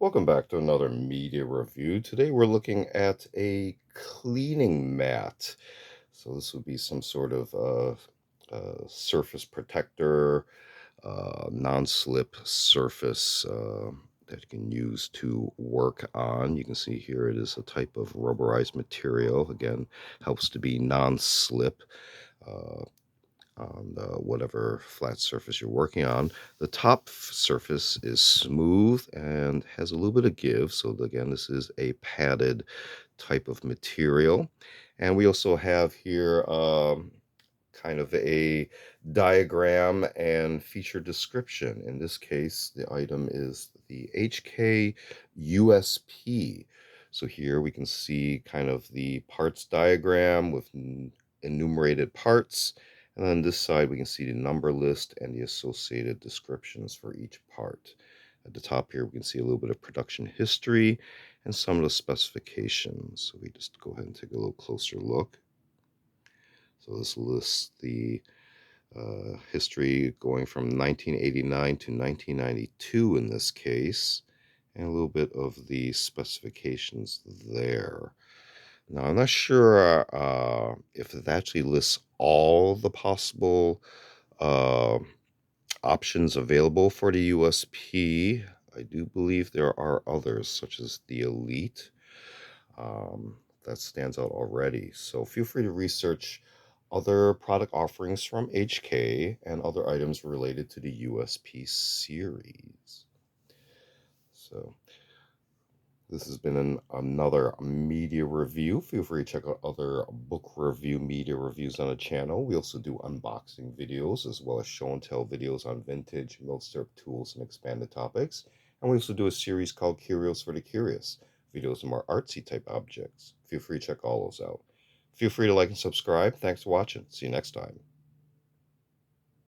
Welcome back to another media review. Today we're looking at a cleaning mat. So this would be some sort of surface protector, non-slip surface that you can use to work on. You can see here it is a type of rubberized material. Again, helps to be non-slip. Uh, on whatever flat surface you're working on. The top surface is smooth and has a little bit of give. So again, this is a padded type of material. And we also have here kind of a diagram and feature description. In this case, the item is the HK USP. So here we can see kind of the parts diagram with enumerated parts. And then this side, we can see the number list and the associated descriptions for each part. At the top here, we can see a little bit of production history and some of the specifications. So we just go ahead and take a little closer look. So this lists the history going from 1989 to 1992 in this case, and a little bit of the specifications there. Now, I'm not sure if it actually lists all the possible uh, options available for the USP. I do believe there are others, such as the Elite. That stands out already. So feel free to research other product offerings from HK and other items related to the USP series. So this has been another media review. Feel free to check out other book review media reviews on the channel. We also do unboxing videos as well as show and tell videos on vintage milk tools and expanded topics. And we also do a series called Curios for the Curious, videos of more artsy type objects. Feel free to check all those out. Feel free to like and subscribe. Thanks for watching. See you next time.